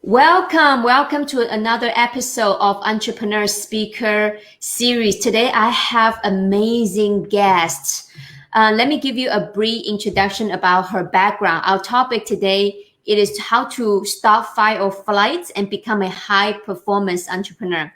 Welcome to another episode of Entrepreneur Speaker Series. Today I have amazing guests. Let me give you a brief introduction about her background. Our topic today it is how to stop fight or flight and become a high performance entrepreneur.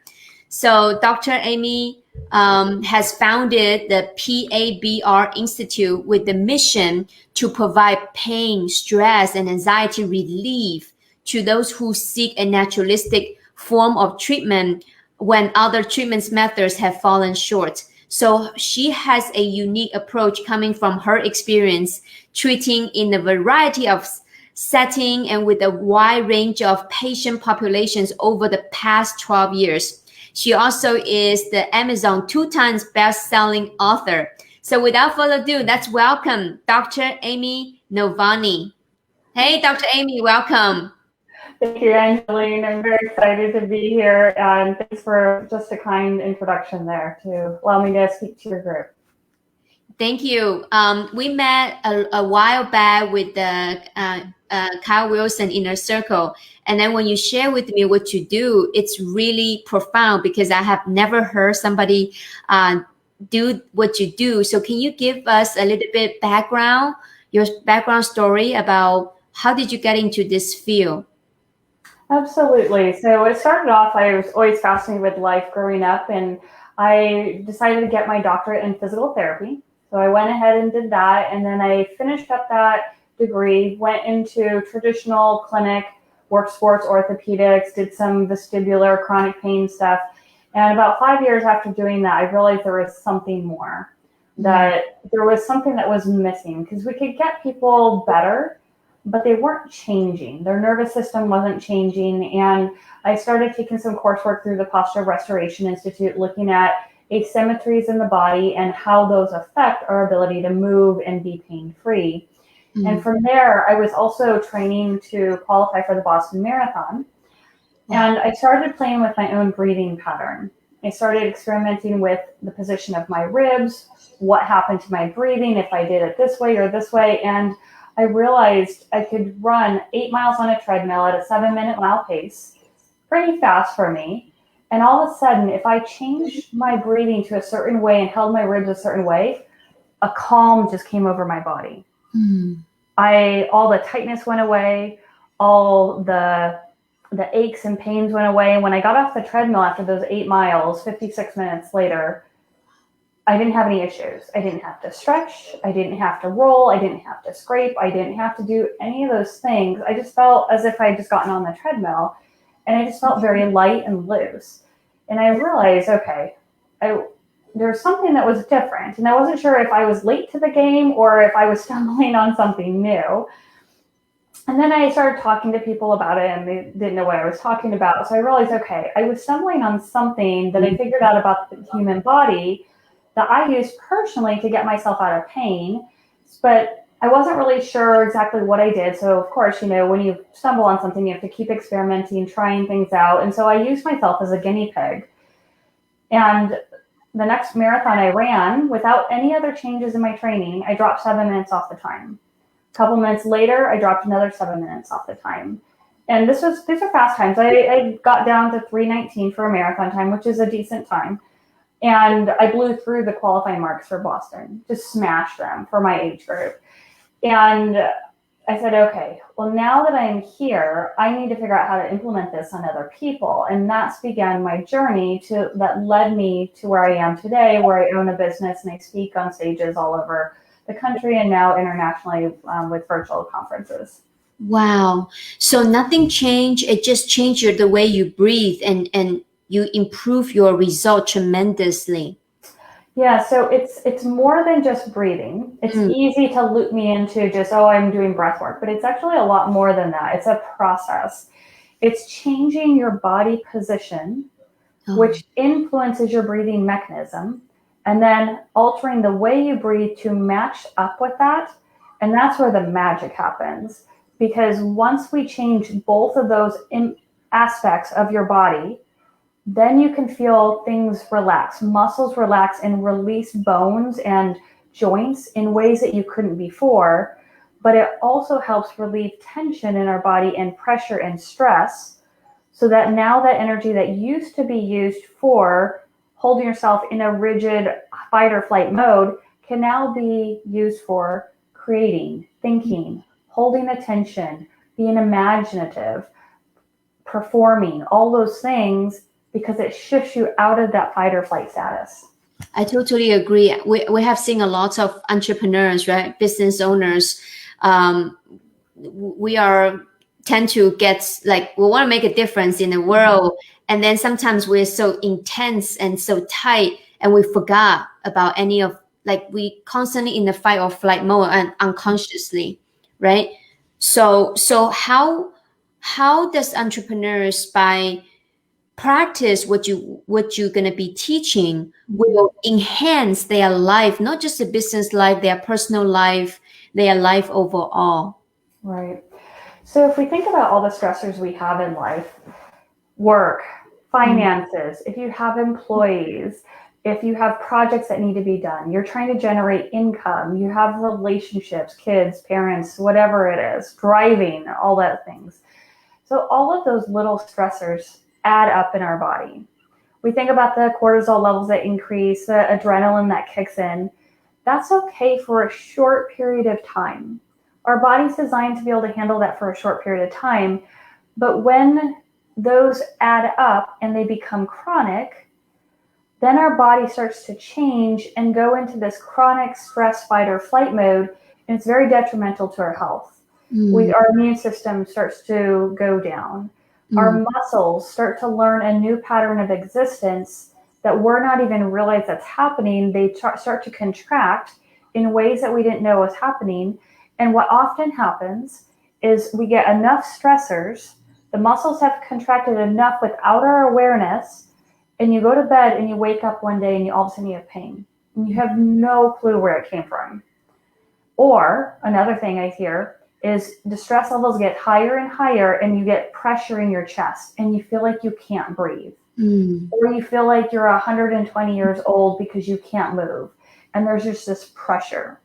So Dr. Amy has founded the PABR Institute with the mission to provide pain, stress, and anxiety relief to those who seek a naturalistic form of treatment when other treatment methods have fallen short. So she has a unique approach coming from her experience treating in a variety of settings and with a wide range of patient populations over the past 12 years. She also is the Amazon 2 times best-selling author. So without further ado, let's welcome Dr. Amy Novotny. Hey, Dr. Amy, welcome. Thank you, Angeline. I'm very excited to be here, and thanks for just a kind introduction there to allow me to speak to your group. Thank you. We met a while back with the Kyle Wilson Inner Circle, and then when you share with me what you do, it's really profound because I have never heard somebody do what you do. So can you give us a little bit background, your background story about how did you get into this field? Absolutely. So it started off, I was always fascinated with life growing up, and I decided to get my doctorate in physical therapy. So I went ahead and did that, and then I finished up that degree, went into traditional clinic, worked sports orthopedics, did some vestibular chronic pain stuff. And about 5 years after doing that, I realized there was something more, that there was something that was missing, because we could get people better, but they weren't changing. Their nervous system wasn't changing. And I started taking some coursework through the PABR Restoration Institute, looking at asymmetries in the body and how those affect our ability to move and be pain-free. Mm-hmm. And from there, I was also training to qualify for the Boston Marathon. And I started playing with my own breathing pattern. I started experimenting with the position of my ribs, what happened to my breathing if I did it this way or this way. And I realized I could run 8 miles on a treadmill at a 7-minute mile pace, pretty fast for me. And all of a sudden, if I changed my breathing to a certain way and held my ribs a certain way, a calm just came over my body. All the tightness went away, all the aches and pains went away. And when I got off the treadmill after those 8 miles, 56 minutes later, I didn't have any issues. I didn't have to stretch. I didn't have to roll. I didn't have to scrape. I didn't have to do any of those things. I just felt as if I had just gotten on the treadmill, and I just felt very light and loose. And I realized, okay, there's something that was different. And I wasn't sure if I was late to the game or if I was stumbling on something new. And then I started talking to people about it, and they didn't know what I was talking about. So I realized, okay, I was stumbling on something that I figured out about the human body that I used personally to get myself out of pain, but I wasn't really sure exactly what I did. So of course, when you stumble on something, you have to keep experimenting, trying things out. And so I used myself as a guinea pig. And the next marathon I ran, without any other changes in my training, I dropped 7 minutes off the time. A couple minutes later, I dropped another 7 minutes off the time. And these are fast times. I got down to 3:19 for a marathon time, which is a decent time. And I blew through the qualifying marks for Boston, just smashed them for my age group. And I said, okay, well, now that I'm here, I need to figure out how to implement this on other people. And that's began my journey that led me to where I am today, where I own a business and I speak on stages all over the country and now internationally with virtual conferences. Wow. So nothing changed. It just changed the way you breathe and you improve your result tremendously. Yeah, so it's more than just breathing. It's easy to loop me into just, I'm doing breath work, but it's actually a lot more than that. It's a process. It's changing your body position, which influences your breathing mechanism, and then altering the way you breathe to match up with that. And that's where the magic happens. Because once we change both of those aspects of your body, then you can feel things relax, muscles relax, and release bones and joints in ways that you couldn't before. But it also helps relieve tension in our body and pressure and stress, so that now that energy that used to be used for holding yourself in a rigid fight or flight mode can now be used for creating, thinking, holding attention, being imaginative, performing, all those things, because it shifts you out of that fight or flight status. I totally agree. We have seen a lot of entrepreneurs, right? Business owners. We tend to get like, we want to make a difference in the world. And then sometimes we're so intense and so tight, and we forgot about any of, like, we constantly in the fight or flight mode and unconsciously, right? So how does entrepreneurs, by practice what you're going to be teaching, will enhance their life, not just the business life, their personal life, their life overall? Right. So if we think about all the stressors we have in life, work, finances, if you have employees, if you have projects that need to be done, you're trying to generate income, you have relationships, kids, parents, whatever it is, driving, all that things. So all of those little stressors add up in our body. We think about the cortisol levels that increase, the adrenaline that kicks in. That's okay for a short period of time. Our body's designed to be able to handle that for a short period of time. But when those add up and they become chronic, then our body starts to change and go into this chronic stress, fight, or flight mode, and it's very detrimental to our health. Our immune system starts to go down. Our muscles start to learn a new pattern of existence that we're not even realize that's happening. They start to contract in ways that we didn't know was happening. And what often happens is we get enough stressors, the muscles have contracted enough without our awareness, and you go to bed and you wake up one day and you all of a sudden you have pain. And you have no clue where it came from. Or another thing I hear is the stress levels get higher and higher, and you get pressure in your chest and you feel like you can't breathe. Or you feel like you're 120 years old because you can't move. And there's just this pressure.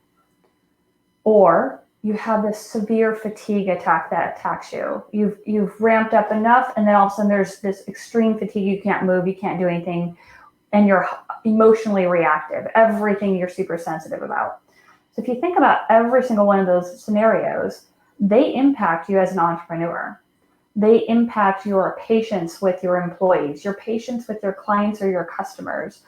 Or you have this severe fatigue attack that attacks you. You've ramped up enough, and then all of a sudden there's this extreme fatigue. You can't move, you can't do anything, and you're emotionally reactive. Everything you're super sensitive about. So if you think about every single one of those scenarios, they impact you as an entrepreneur. They impact your patience with your employees, your patience with your clients or your customers.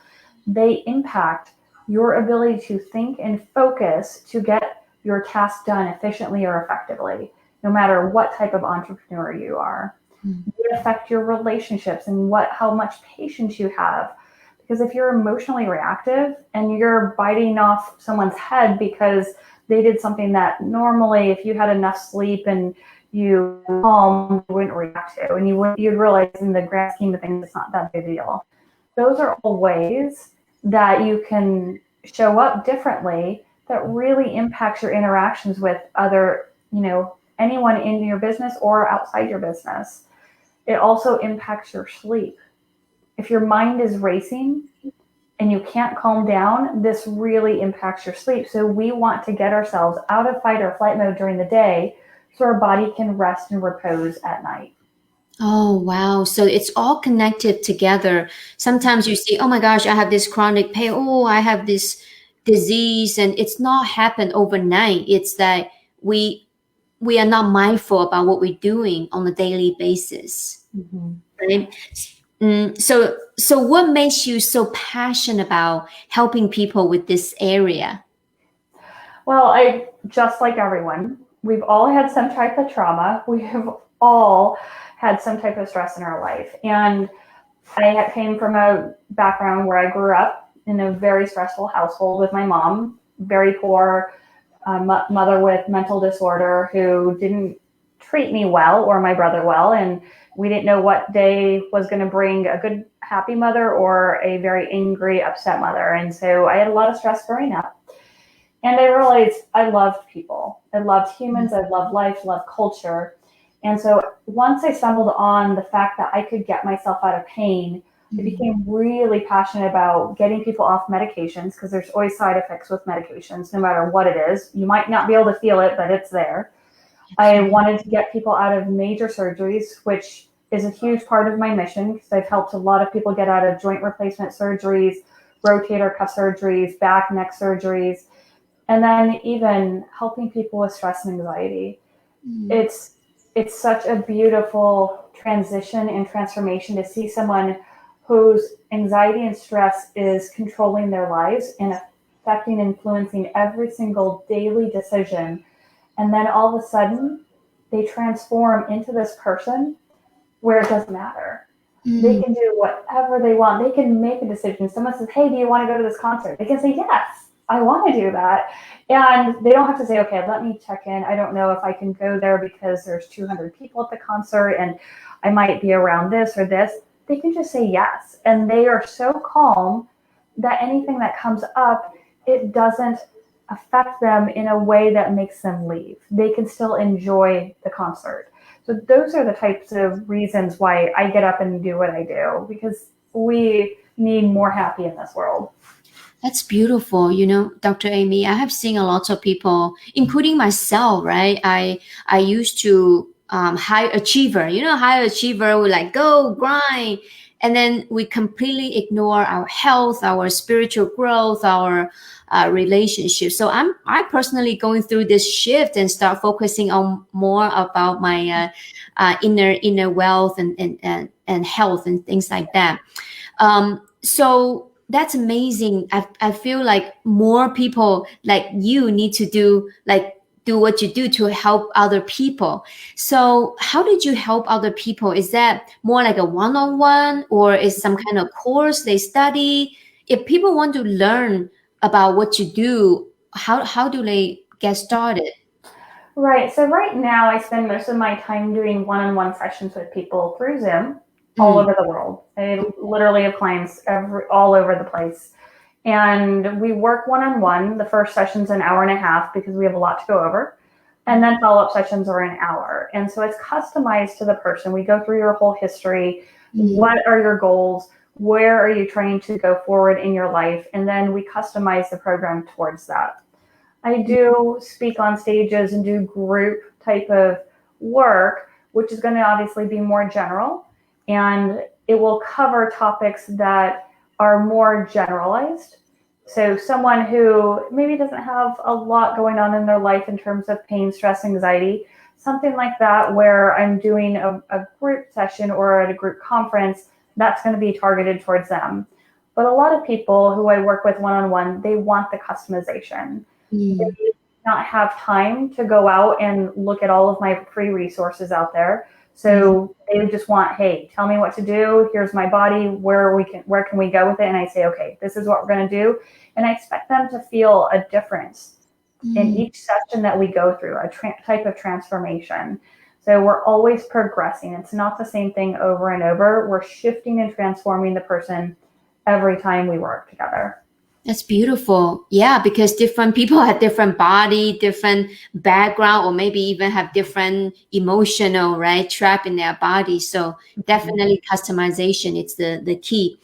They impact your ability to think and focus to get your task done efficiently or effectively, no matter what type of entrepreneur you are. They affect your relationships and how much patience you have. Because if you're emotionally reactive and you're biting off someone's head because they did something that normally, if you had enough sleep and you calm, you wouldn't react to, and you'd realize in the grand scheme of things, it's not that big a deal. Those are all ways that you can show up differently that really impacts your interactions with other, anyone in your business or outside your business. It also impacts your sleep. If your mind is racing and you can't calm down, this really impacts your sleep. So we want to get ourselves out of fight or flight mode during the day so our body can rest and repose at night. Oh, wow. So it's all connected together. Sometimes you see, oh my gosh, I have this chronic pain. Oh, I have this disease, and it's not happened overnight. It's that we are not mindful about what we're doing on a daily basis. Right? So what makes you so passionate about helping people with this area? Well, just like everyone, we've all had some type of trauma. We have all had some type of stress in our life. And I came from a background where I grew up in a very stressful household with my mom, very poor mother with mental disorder who didn't treat me well or my brother well. And we didn't know what day was going to bring a good, happy mother or a very angry, upset mother. And so I had a lot of stress growing up. And I realized I loved people. I loved humans. I loved life, loved culture. And so once I stumbled on the fact that I could get myself out of pain, I became really passionate about getting people off medications, because there's always side effects with medications, no matter what it is. You might not be able to feel it, but it's there. I wanted to get people out of major surgeries, which is a huge part of my mission because I've helped a lot of people get out of joint replacement surgeries, rotator cuff surgeries, back, neck surgeries, and then even helping people with stress and anxiety. Mm. It's such a beautiful transition and transformation to see someone whose anxiety and stress is controlling their lives and affecting, influencing every single daily decision. And then all of a sudden, they transform into this person where it doesn't matter. They Mm. can do whatever they want. They can make a decision. Someone says, "Hey, do you want to go to this concert?" They can say, "Yes, I want to do that." And they don't have to say, "Okay, let me check in. I don't know if I can go there because there's 200 people at the concert and I might be around this or this." They can just say yes. And they are so calm that anything that comes up, it doesn't affect them in a way that makes them leave. They can still enjoy the concert. So those are the types of reasons why I get up and do what I do, because we need more happy in this world. That's beautiful. Dr. Amy, I have seen a lot of people, including myself, right? I used to high achiever. High achiever, we like go grind, and then we completely ignore our health, our spiritual growth, our relationship. So I personally going through this shift and start focusing on more about my inner wealth and health and things like that. So that's amazing. I feel like more people like you need to do what you do to help other people. So how did you help other people? Is that more like a one-on-one, or is some kind of course they study? If people want to learn about what you do, how do they get started? Right. So right now I spend most of my time doing one-on-one sessions with people through Zoom all Mm. over the world. I literally have clients all over the place. And we work one-on-one. The first session's an hour and a half because we have a lot to go over. And then follow-up sessions are an hour. And so it's customized to the person. We go through your whole history. Mm. What are your goals? Where are you trying to go forward in your life? And then we customize the program towards that. I do speak on stages and do group type of work, which is going to obviously be more general, and it will cover topics that are more generalized. So someone who maybe doesn't have a lot going on in their life in terms of pain, stress, anxiety, something like that, where I'm doing a group session or at a group conference, that's going to be targeted towards them. But a lot of people who I work with one-on-one, they want the customization. They Mm. do not have time to go out and look at all of my free resources out there. Mm. So they just want, "Hey, tell me what to do. Here's my body. Where can we go with it?" And I say, "Okay, this is what we're going to do." And I expect them to feel a difference in Mm. each session that we go through, a type of transformation. So we're always progressing. It's not the same thing over and over. We're shifting and transforming the person every time we work together. That's beautiful. Yeah, because different people have different body, different background, or maybe even have different emotional, right, trap in their body. So definitely customization is the key.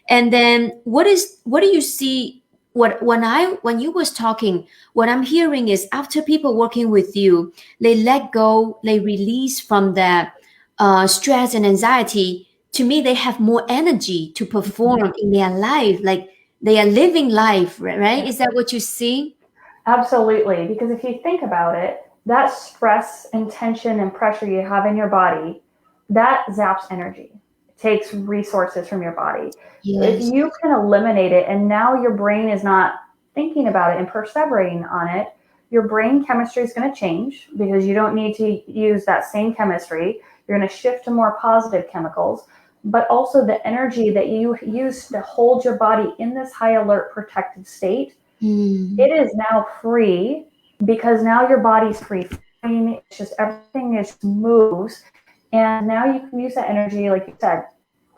And then what do you see when you was talking, what I'm hearing is after people working with you, they let go, they release from that stress and anxiety. To me, they have more energy to perform in their life. Like they are living life, right? Is that what you see? Absolutely, because if you think about it, that stress and tension and pressure you have in your body, that zaps energy. It takes resources from your body. So if Yes. you can eliminate it and now your brain is not thinking about it and perseverating on it, your brain chemistry is going to change because you don't need to use that same chemistry. You're going to shift to more positive chemicals, but also the energy that you use to hold your body in this high alert protective state, Mm. it is now free because now your body's free. It's just everything is moves, and now you can use that energy, like you said,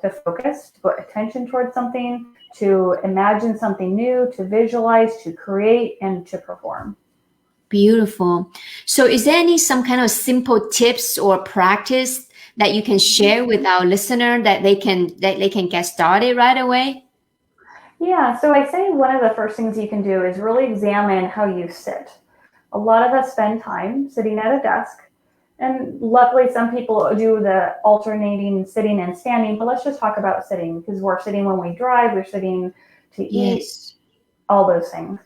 to focus, to put attention towards something, to imagine something new, to visualize, to create, and to perform. Beautiful. So is there any some kind of simple tips or practice that you can share with our listener that they can get started right away? Yeah, so I say one of the first things you can do is really examine how you sit. A lot of us spend time sitting at a desk, And luckily, some people do the alternating sitting and standing, but let's just talk about sitting because we're sitting when we drive, we're sitting to eat, Yes. all those things.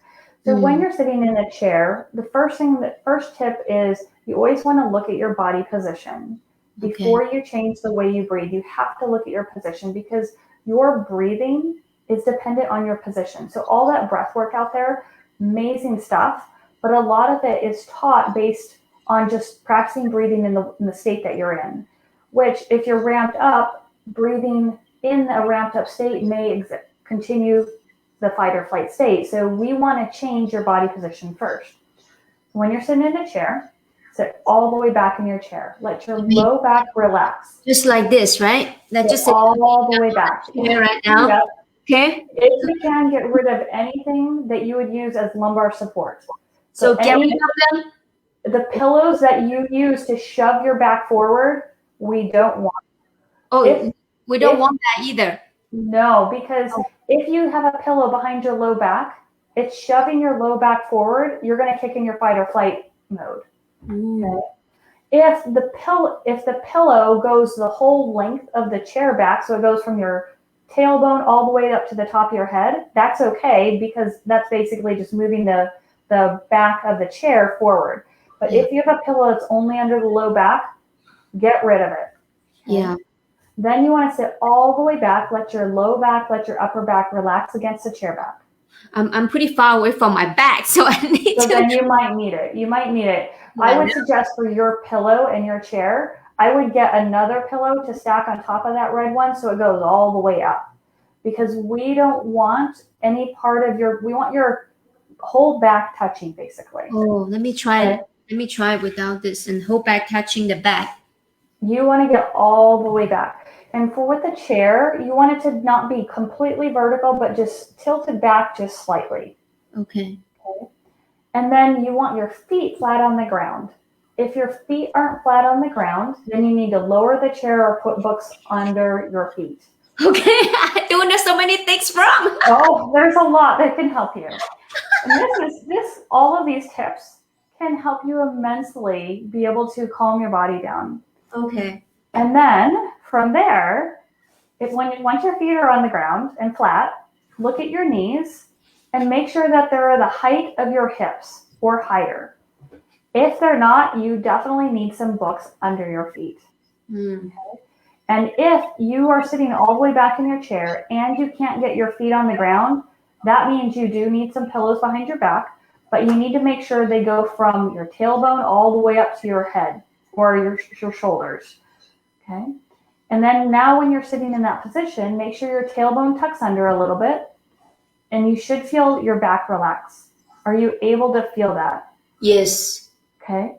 So when Mm. you're sitting in a chair, the first tip is you always want to look at your body position. Okay. Before you change the way you breathe, you have to look at your position because your breathing is dependent on your position. So all that breath work out there, amazing stuff, but a lot of it is taught based on just practicing breathing in the state that you're in, which if you're ramped up, breathing in a ramped up state may continue the fight or flight state. So we want to change your body position first. When you're sitting in a chair, sit all the way back in your chair. Let your low back relax. Just like this, right? Let's Sit just say all the way back. here right now. Yep. Okay. If you can, get rid of anything that you would use as lumbar support. So get rid any of them. the pillows that you use to shove your back forward, we don't want. Oh, we don't if want that either. No, because if you have a pillow behind your low back, it's shoving your low back forward. You're going to kick in your fight or flight mode. Okay. If the pillow goes the whole length of the chair back, so it goes from your tailbone all the way up to the top of your head, that's okay because that's basically just moving the back of the chair forward. But if you have a pillow that's only under the low back, get rid of it. Okay? Yeah. Then you want to sit all the way back, let your low back, let your upper back relax against the chair back. I'm pretty far away from my back, so I need So to. then you might need it. You might need it. I would suggest for your pillow and your chair, I would get another pillow to stack on top of that red one so it goes all the way up. Because we don't want any part of we want your whole back touching basically. Oh, let me try it. Let me try without this and whole back touching the back. You want to get all the way back. And for with the chair, you want it to not be completely vertical, but just tilted back just slightly. Okay. And then you want your feet flat on the ground. If your feet aren't flat on the ground, then you need to lower the chair or put books under your feet. Okay, I don't know so many things from. Oh, there's a lot that can help you. And all of these tips can help you immensely be able to calm your body down. Okay. And then from there, once your feet are on the ground and flat, look at your knees and make sure that they're the height of your hips or higher. If they're not, you definitely need some books under your feet. Okay? And if you are sitting all the way back in your chair and you can't get your feet on the ground, that means you do need some pillows behind your back, but you need to make sure they go from your tailbone all the way up to your head or your shoulders. Okay? And then now when you're sitting in that position, make sure your tailbone tucks under a little bit and you should feel your back relax. Are you able to feel that? Yes. Okay.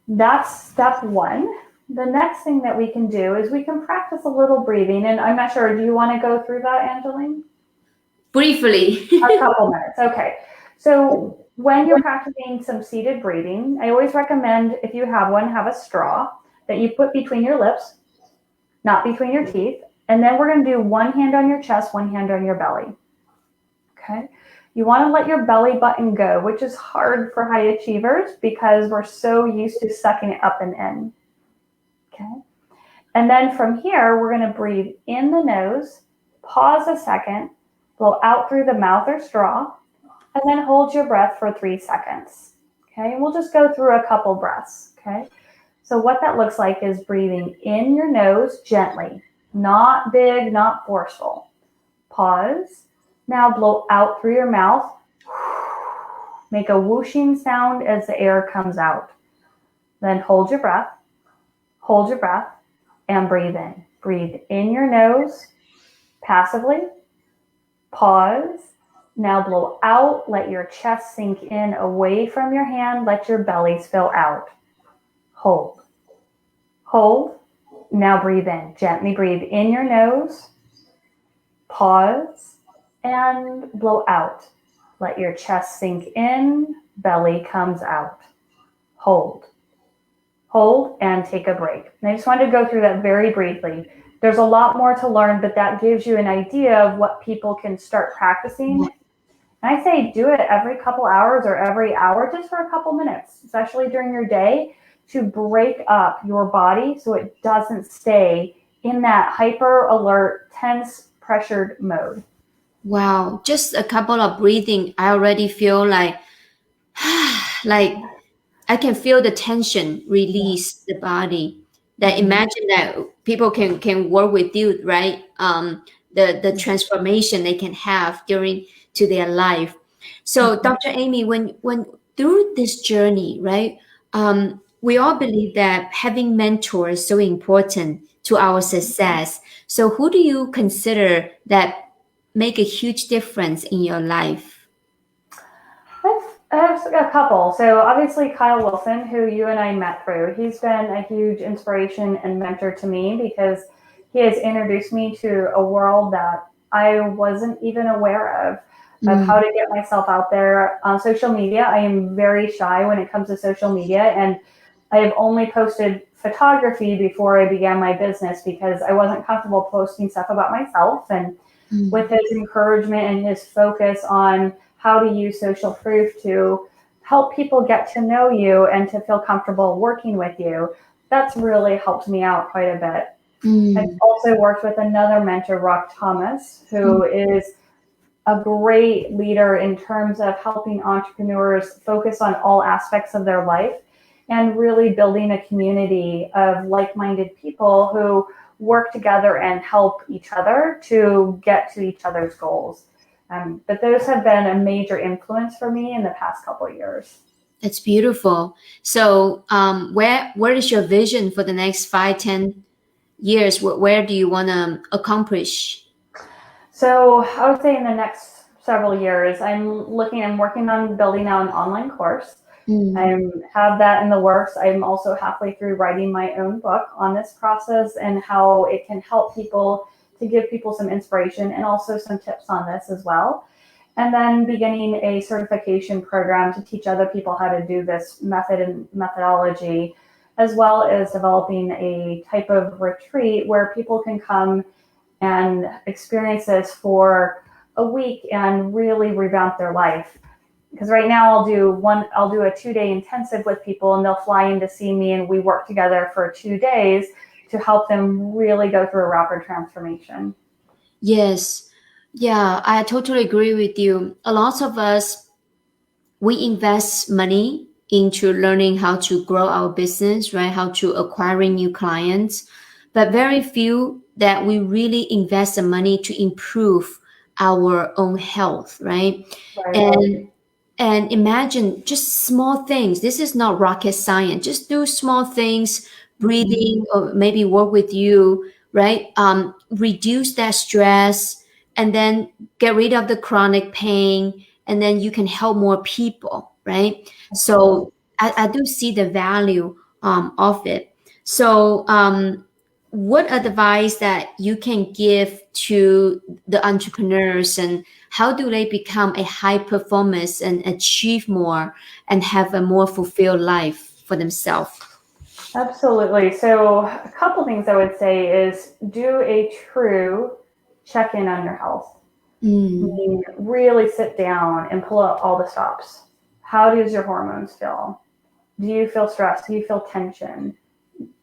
That's step one. The next thing that we can do is we can practice a little breathing. And I'm not sure, do you want to go through that, Angeline? Briefly. A couple minutes. Okay. So when you're practicing some seated breathing, I always recommend, if you have one, have a straw that you put between your lips, not between your teeth. And then we're going to do one hand on your chest, one hand on your belly. Okay. You want to let your belly button go, which is hard for high achievers because we're so used to sucking it up and in. Okay. And then from here, we're going to breathe in the nose, pause a second, blow out through the mouth or straw, and then hold your breath for 3 seconds. Okay. And we'll just go through a couple breaths. Okay. So what that looks like is breathing in your nose gently, not big, not forceful. Pause. Now blow out through your mouth. Make a whooshing sound as the air comes out. Then hold your breath, and breathe in. Breathe in your nose, passively. Pause. Now blow out. Let your chest sink in away from your hand. Let your belly spill out. Hold. Hold. Now breathe in. Gently breathe in your nose. Pause. And blow out. Let your chest sink in. Belly comes out. Hold. Hold and take a break. And I just wanted to go through that very briefly. There's a lot more to learn, but that gives you an idea of what people can start practicing. And I say do it every couple hours or every hour, just for a couple minutes, especially during your day, to break up your body so it doesn't stay in that hyper alert, tense, pressured mode. Wow, just a couple of breathing, I already feel like like I can feel the tension Yeah. release the body. That Mm-hmm. imagine that people can work with you, right? The transformation they can have during to their life. So, Mm-hmm. Dr. Amy, when through this journey, right? We all believe that having mentors is so important to our success. So, who do you consider that make a huge difference in your life? I have a couple. So obviously Kyle Wilson, who you and I met through, he's been a huge inspiration and mentor to me because he has introduced me to a world that I wasn't even aware of how Mm, to get myself out there on social media. I am very shy when it comes to social media, and I have only posted photography before I began my business because I wasn't comfortable posting stuff about myself. And with mm, his encouragement and his focus on how to use social proof to help people get to know you and to feel comfortable working with you, that's really helped me out quite a bit. I've mm, also worked with another mentor, Rock Thomas, mm. who is a great leader in terms of helping entrepreneurs focus on all aspects of their life and really building a community of like-minded people who work together and help each other to get to each other's goals. But those have been a major influence for me in the past couple of years. That's beautiful. So, where is your vision for the next 5, 10 years? Where do you want to accomplish? So I would say in the next several years, I'm working on building out an online course. Mm, I have that in the works. I'm also halfway through writing my own book on this process and how it can help people, to give people some inspiration and also some tips on this as well. And then beginning a certification program to teach other people how to do this method and methodology, as well as developing a type of retreat where people can come and experience this for a week and really revamp their life. Because right now I'll do a 2-day intensive with people and they'll fly in to see me and we work together for 2 days to help them really go through a rapid transformation. yes. Yeah, I totally agree with you. A lot of us, we invest money into learning how to grow our business, right? How to acquiring new clients, but very few that we really invest the money to improve our own health, right? Right. And imagine just small things. This is not rocket science. Just do small things, Mm-hmm. breathing, or maybe work with you, right? Reduce that stress, and then get rid of the chronic pain, and then you can help more people, right? Absolutely. So I do see the value of it. So what advice that you can give to the entrepreneurs, and how do they become a high performance and achieve more and have a more fulfilled life for themselves? Absolutely. So a couple things I would say is do a true check-in on your health. I Mm, mean, really sit down and pull out all the stops. How does your hormones feel? Do you feel stress? Do you feel tension?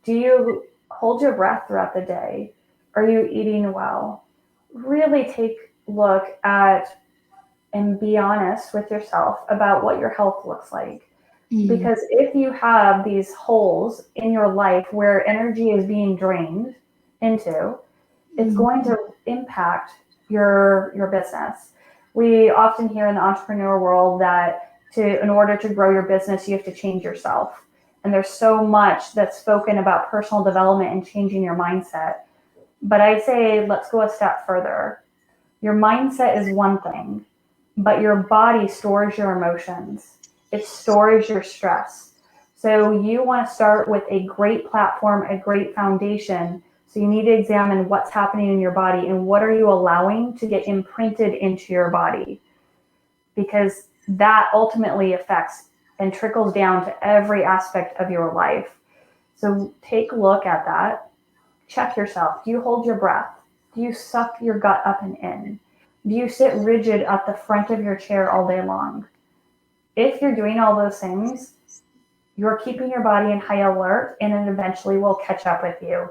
Do you hold your breath throughout the day? Are you eating well? Really take a look at and be honest with yourself about what your health looks like. mm, Because if you have these holes in your life where energy is being drained into, it's mm, going to impact your business. We often hear in the entrepreneur world that in order to grow your business, you have to change yourself. And there's so much that's spoken about personal development and changing your mindset. But I say, let's go a step further. Your mindset is one thing, but your body stores your emotions. It stores your stress. So you want to start with a great platform, a great foundation. So you need to examine what's happening in your body and what are you allowing to get imprinted into your body, because that ultimately affects and trickles down to every aspect of your life. So take a look at that. Check yourself. Do you hold your breath? Do you suck your gut up and in? Do you sit rigid at the front of your chair all day long? If you're doing all those things, you're keeping your body in high alert, and it eventually will catch up with you.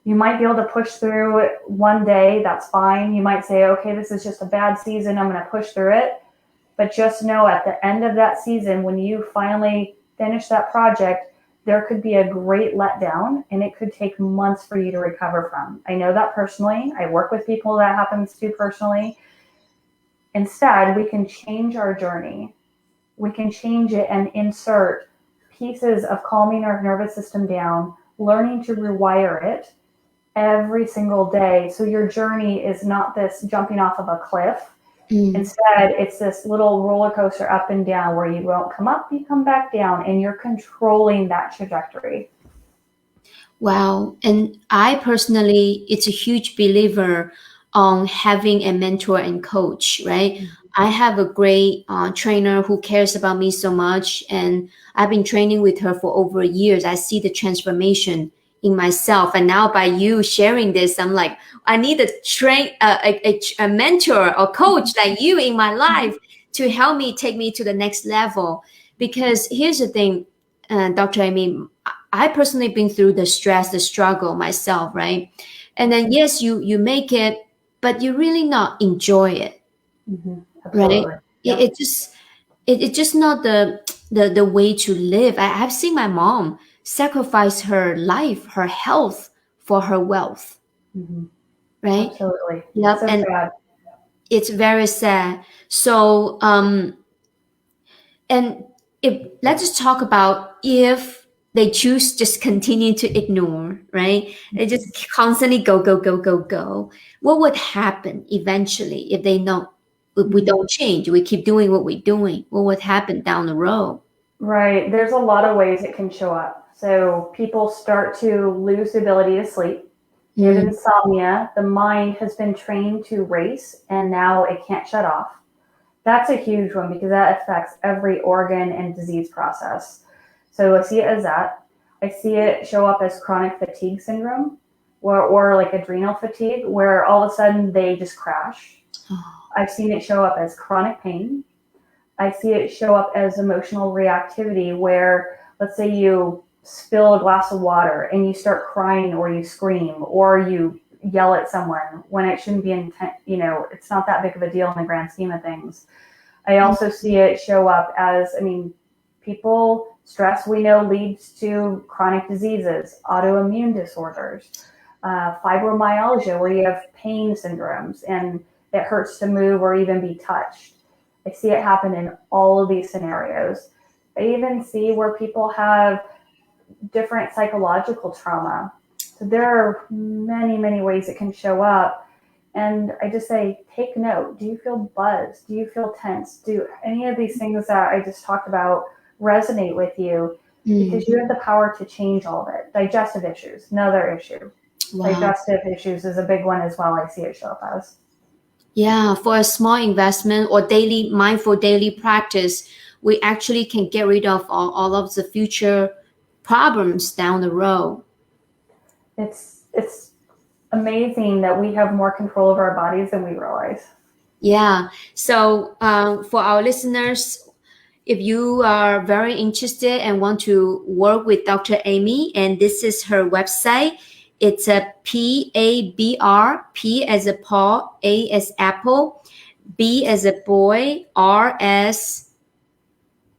You might be able to push through it one day, that's fine. You might say, okay, this is just a bad season, I'm going to push through it. But just know at the end of that season, when you finally finish that project, there could be a great letdown, and it could take months for you to recover from. I know that personally. I work with people that happens to personally. Instead, we can change our journey. We can change it and insert pieces of calming our nervous system down, learning to rewire it every single day. So your journey is not this jumping off of a cliff. Instead, it's this little roller coaster up and down where you won't come up, you come back down, and you're controlling that trajectory. Wow. And I personally, it's a huge believer on having a mentor and coach, right? I have a great trainer who cares about me so much, and I've been training with her for over years. I see the transformation in myself, and now by you sharing this, I'm like, I need a mentor or coach like you in my life to help me take me to the next level. Because here's the thing, Dr. Amy, I personally been through the stress, the struggle myself, right? And then yes, you make it, but you really not enjoy it, right? Absolutely. It, Yep. it just it's just not the way to live. I've seen my mom sacrifice her life, her health for her wealth, right? Absolutely. It's Yep, so and sad. it's very sad. So and if let's just talk about if they choose just continue to ignore, right? They just constantly go, go, go, go, go. What would happen eventually if they know if we don't change, we keep doing what we're doing? What would happen down the road? Right. There's a lot of ways it can show up. So people start to lose the ability to sleep. They have Mm, insomnia. The mind has been trained to race, and now it can't shut off. That's a huge one because that affects every organ and disease process. So I see it as that. I see it show up as chronic fatigue syndrome or like adrenal fatigue, where all of a sudden they just crash. I've seen it show up as chronic pain. I see it show up as emotional reactivity, where let's say you spill a glass of water and you start crying or you scream or you yell at someone when it shouldn't be intent, it's not that big of a deal in the grand scheme of things. I also see it show up as, people stress we know leads to chronic diseases, autoimmune disorders, fibromyalgia, where you have pain syndromes and it hurts to move or even be touched. I see it happen in all of these scenarios. I even see where people have different psychological trauma. So there are many, many ways it can show up. And I just say, take note. Do you feel buzzed? Do you feel tense? Do any of these things that I just talked about resonate with you? Because you have the power to change all of it. Digestive issues, another issue. wow. Digestive issues is a big one as well. I see it show up as. Yeah, for a small investment or daily mindful daily practice, we actually can get rid of all of the future problems down the road. It's amazing that we have more control over our bodies than we realize. Yeah. So for our listeners, if you are very interested and want to work with Dr. Amy, and this is her website, it's a PABR, P as a Paul, A as Apple, B as a boy, R as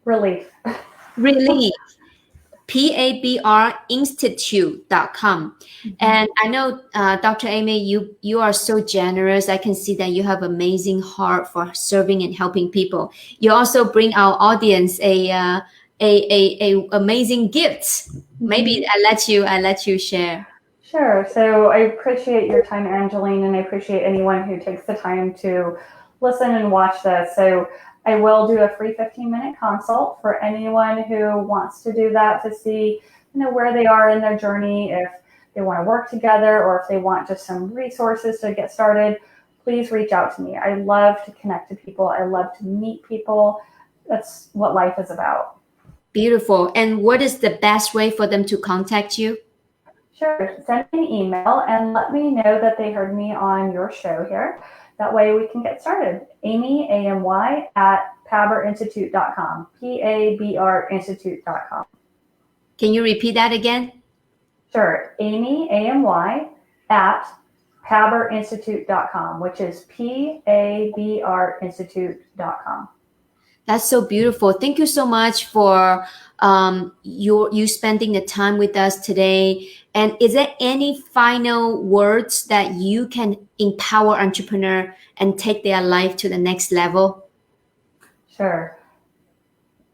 Relief. relief, PABR Institute.com. And I know, Dr. Amy, you are so generous. I can see that you have amazing heart for serving and helping people. You also bring our audience a amazing gift. Maybe I let you share. Sure. So I appreciate your time, Angeline, and I appreciate anyone who takes the time to listen and watch this. So I will do a free 15-minute consult for anyone who wants to do that to see, where they are in their journey, if they want to work together or if they want just some resources to get started. Please reach out to me. I love to connect to people. I love to meet people. That's what life is about. Beautiful. And what is the best way for them to contact you? Sure. Send me an email and let me know that they heard me on your show here. That way we can get started. Amy, AMY, at PABRInstitute.com. PABR Institute.com. Can you repeat that again? Sure. Amy, AMY, at PABRInstitute.com, which is PABR Institute.com. That's so beautiful. Thank you so much for you spending the time with us today. And is there any final words that you can empower entrepreneur and take their life to the next level? Sure.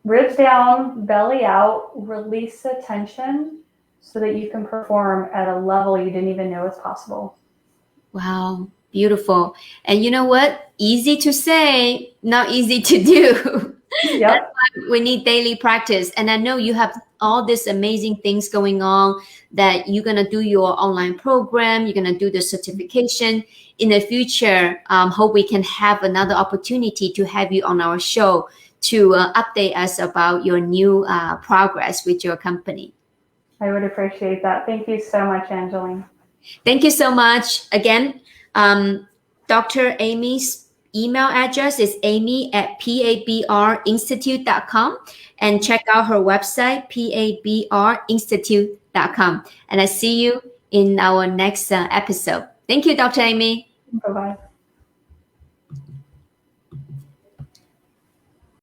Ribs down, belly out, release the tension so that you can perform at a level you didn't even know was possible. Wow, beautiful. And you know what? Easy to say, not easy to do. Yep. That's why we need daily practice. And I know you have all these amazing things going on, that you're going to do your online program, you're going to do the certification. In the future, hope we can have another opportunity to have you on our show to update us about your new progress with your company. I would appreciate that. Thank you so much, Angeline. Thank you so much. Again, Dr. Amy's email address is amy@pabrinstitute.com, and check out her website, pabrinstitute.com. And I see you in our next episode. Thank you, Dr. Amy. Bye-bye.